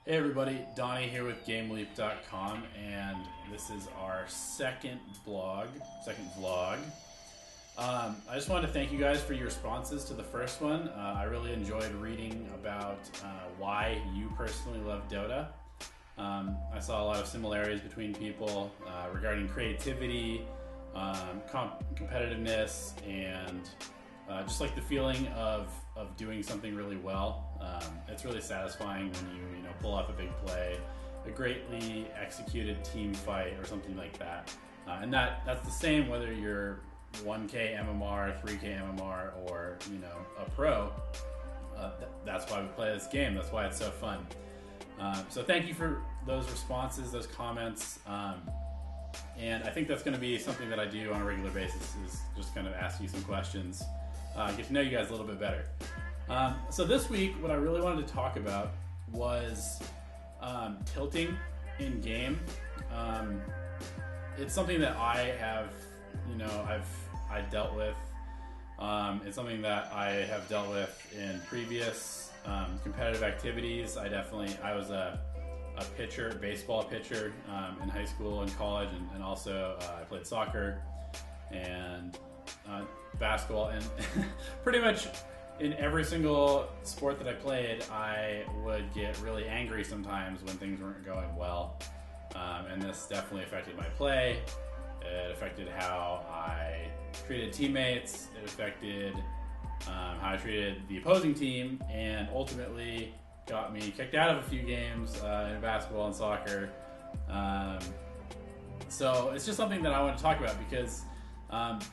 Hey everybody, Donnie here with GameLeap.com, and this is our second vlog. I just wanted to thank you guys for your responses to the first one. I really enjoyed reading about why you personally love Dota. I saw a lot of similarities between people regarding creativity, competitiveness, and just like the feeling of doing something really well. It's really satisfying when you pull off a big play, a greatly executed team fight, or something like that. And that's the same whether you're 1K MMR, 3K MMR, or a pro. That's why we play this game. That's why it's so fun. So thank you for those responses, those comments. And I think that's going to be something that I do on a regular basis, is just kind of ask you some questions, get to know you guys a little bit better. So this week, what I really wanted to talk about was tilting in game. It's something that I have, I dealt with. It's something that I have dealt with in previous competitive activities. I was a pitcher, baseball pitcher, in high school and college, and also I played soccer and basketball, and pretty much in every single sport that I played, I would get really angry sometimes when things weren't going well. And this definitely affected my play. It affected how I treated teammates. It affected how I treated the opposing team, and ultimately got me kicked out of a few games in basketball and soccer. So it's just something that I want to talk about because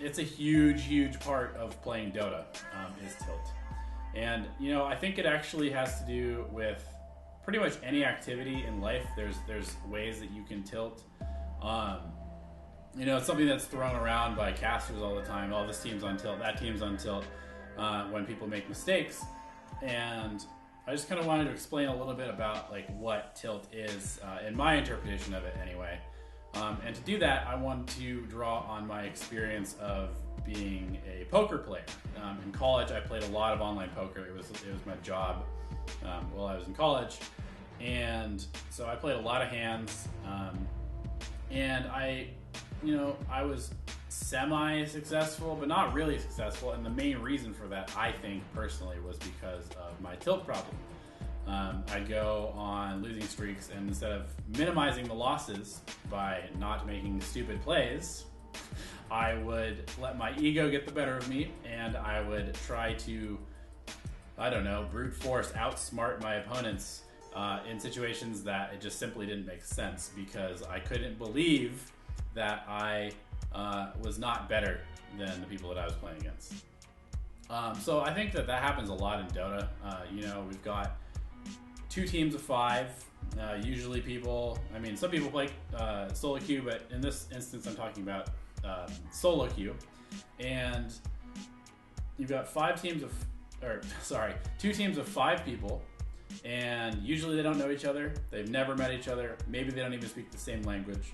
it's a huge part of playing Dota, is tilt. And I think it actually has to do with pretty much any activity in life. There's ways that you can tilt. It's something that's thrown around by casters all the time. Oh, this team's on tilt, that team's on tilt, when people make mistakes. And I just kind of wanted to explain a little bit about what tilt is, in my interpretation of it anyway. And to do that, I want to draw on my experience of being a poker player. In college, I played a lot of online poker. It was my job while I was in college, and so I played a lot of hands. And I was semi-successful, but not really successful. And the main reason for that, I think personally, was because of my tilt problem. I'd go on losing streaks, and instead of minimizing the losses by not making stupid plays, I would let my ego get the better of me, and I would try to, brute force, outsmart my opponents in situations that it just simply didn't make sense, because I couldn't believe that I was not better than the people that I was playing against. So I think that happens a lot in Dota. We've got 2 teams of 5. Usually some people play solo queue, but in this instance I'm talking about solo queue. And you've got 2 teams of 5 people, and usually they don't know each other. They've never met each other. Maybe they don't even speak the same language.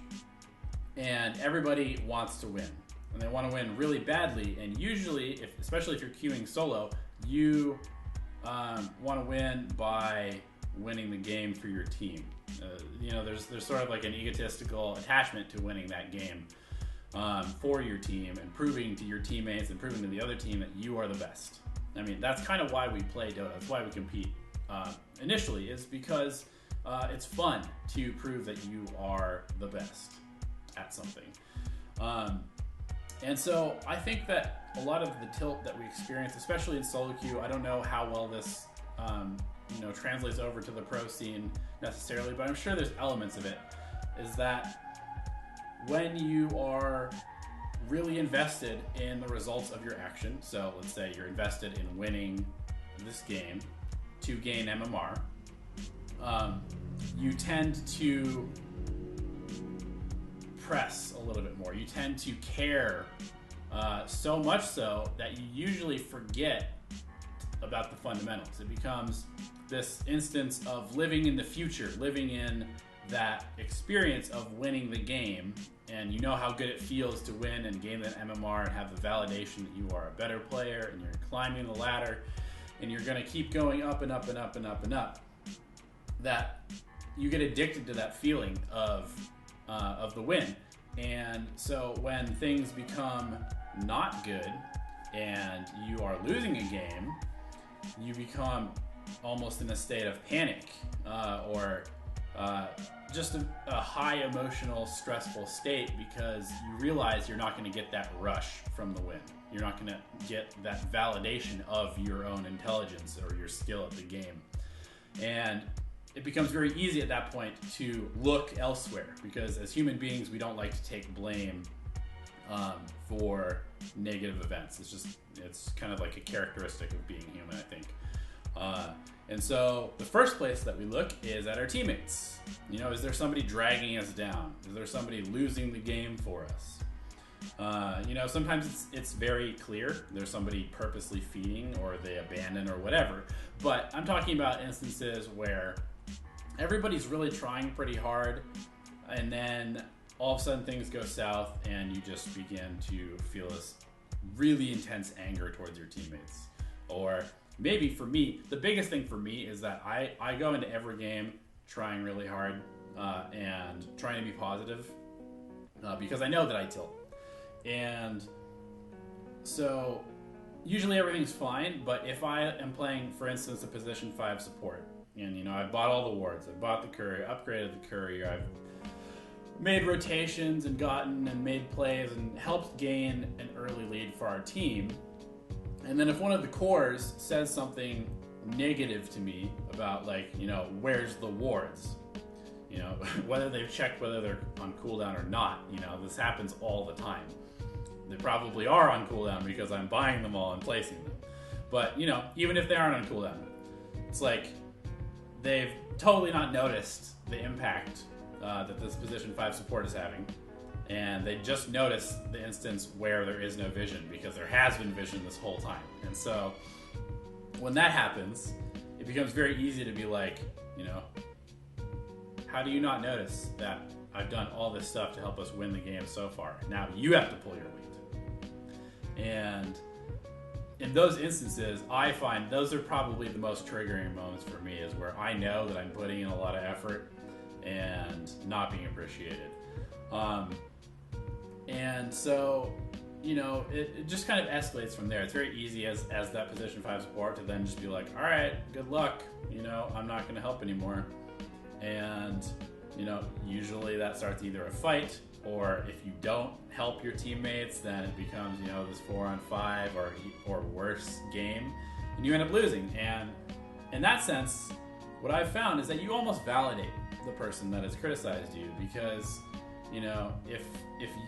And everybody wants to win. And they want to win really badly. And usually, especially if you're queuing solo, you want to win by winning the game for your team. There's sort of like an egotistical attachment to winning that game for your team, and proving to your teammates and proving to the other team that you are the best. I mean, that's kind of why we play Dota. That's why we compete. Initially, is because it's fun to prove that you are the best at something. And so I think that a lot of the tilt that we experience, especially in solo queue, I don't know how well this translates over to the pro scene necessarily, but I'm sure there's elements of it, is that when you are really invested in the results of your action, so let's say you're invested in winning this game to gain MMR, you tend to press a little bit more. You tend to care so much so that you usually forget about the fundamentals. It becomes this instance of living in the future, living in that experience of winning the game, and you know how good it feels to win and gain that MMR and have the validation that you are a better player and you're climbing the ladder and you're going to keep going up and up and up and up and up. That you get addicted to that feeling of the win. And so when things become not good and you are losing a game, you become almost in a state of panic or just a high emotional, stressful state, because you realize you're not going to get that rush from the win. You're not going to get that validation of your own intelligence or your skill at the game. And it becomes very easy at that point to look elsewhere, because as human beings, we don't like to take blame for negative events. It's kind of like a characteristic of being human, I think. And so the first place that we look is at our teammates. You know, is there somebody dragging us down? Is there somebody losing the game for us? You know, sometimes it's very clear. There's somebody purposely feeding, or they abandon, or whatever. But I'm talking about instances where everybody's really trying pretty hard, and then all of a sudden things go south and you just begin to feel this really intense anger towards your teammates. Or maybe for me, the biggest thing for me is that I go into every game trying really hard and trying to be positive because I know that I tilt. And so usually everything's fine, but if I am playing, for instance, a position 5 support, and you know, I've bought all the wards, I've bought the courier, upgraded the courier, I've made rotations and gotten and made plays and helped gain an early lead for our team. And then if one of the cores says something negative to me about, like, you know, where's the wards? You know, whether they've checked whether they're on cooldown or not, you know, this happens all the time. They probably are on cooldown because I'm buying them all and placing them. But, you know, even if they aren't on cooldown, it's like they've totally not noticed the impact that this position 5 support is having. And they just notice the instance where there is no vision, because there has been vision this whole time. And so when that happens, it becomes very easy to be like, you know, how do you not notice that I've done all this stuff to help us win the game so far? Now you have to pull your weight. And in those instances, I find those are probably the most triggering moments for me, is where I know that I'm putting in a lot of effort and not being appreciated. And so, you know, it just kind of escalates from there. It's very easy as that position 5 support to then just be like, all right, good luck. You know, I'm not going to help anymore. And, you know, usually that starts either a fight, or if you don't help your teammates, then it becomes, you know, this 4-on-5 or worse game, and you end up losing. And in that sense, what I've found is that you almost validate the person that has criticized you, because, you know, if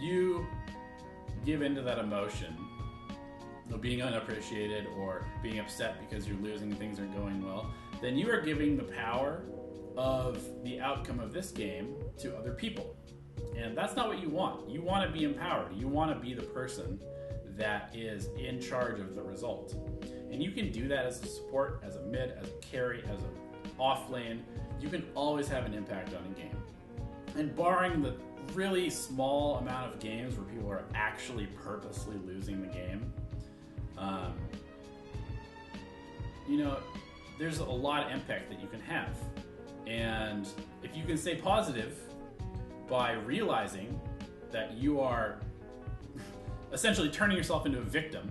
you give into that emotion of being unappreciated or being upset because you're losing, things aren't going well, then you are giving the power of the outcome of this game to other people. And that's not what you want. You want to be empowered. You want to be the person that is in charge of the result. And you can do that as a support, as a mid, as a carry, as an off lane. You can always have an impact on a game. And barring the really small amount of games where people are actually purposely losing the game, you know, there's a lot of impact that you can have. And if you can stay positive by realizing that you are essentially turning yourself into a victim,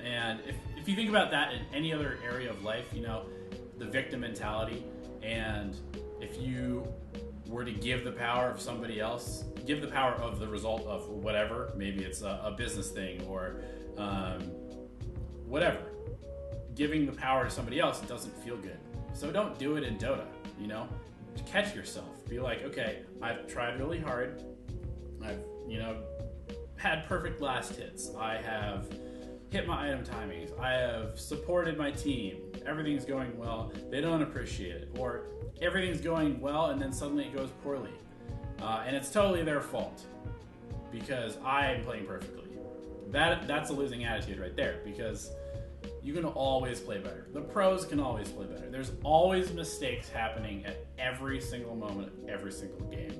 and if you think about that in any other area of life, you know, the victim mentality, and if you were to give the power of somebody else, give the power of the result of whatever, maybe it's a business thing or whatever, giving the power to somebody else doesn't feel good. So don't do it in Dota, you know? Catch yourself. Be like, okay, I've tried really hard. I've, you know, had perfect last hits. I have hit my item timings. I have supported my team. Everything's going well. They don't appreciate it. Or everything's going well and then suddenly it goes poorly. And it's totally their fault because I'm playing perfectly. That's a losing attitude right there, because you can always play better. The pros can always play better. There's always mistakes happening at every single moment of every single game.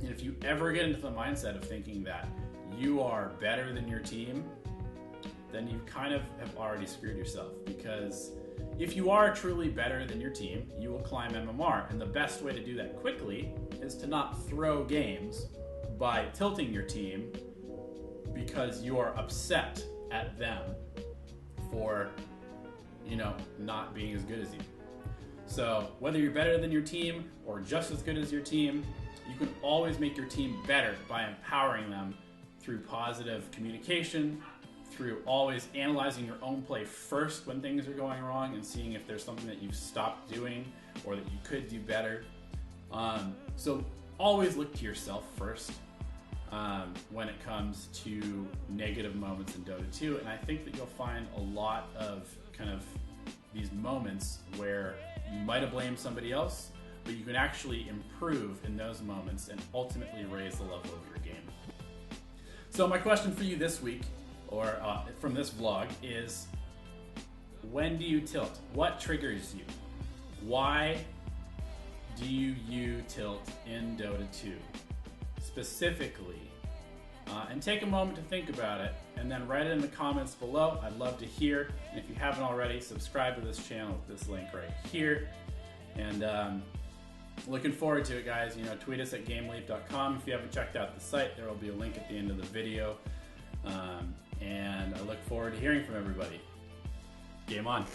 And if you ever get into the mindset of thinking that you are better than your team, then you kind of have already screwed yourself, because If you are truly better than your team, you will climb MMR, and the best way to do that quickly is to not throw games by tilting your team because you are upset at them for, not being as good as you. So whether you're better than your team or just as good as your team, you can always make your team better by empowering them through positive communication, through always analyzing your own play first when things are going wrong and seeing if there's something that you've stopped doing or that you could do better. So always look to yourself first when it comes to negative moments in Dota 2, and I think that you'll find a lot of kind of these moments where you might have blamed somebody else, but you can actually improve in those moments and ultimately raise the level of your game. So my question for you this week, or from this vlog, is when do you tilt? What triggers you? Why do you tilt in Dota 2 specifically? And take a moment to think about it, and then write it in the comments below. I'd love to hear. And if you haven't already, subscribe to this channel with this link right here. And looking forward to it, guys. Tweet us at GameLeap.com. If you haven't checked out the site, there will be a link at the end of the video. And I look forward to hearing from everybody. Game on.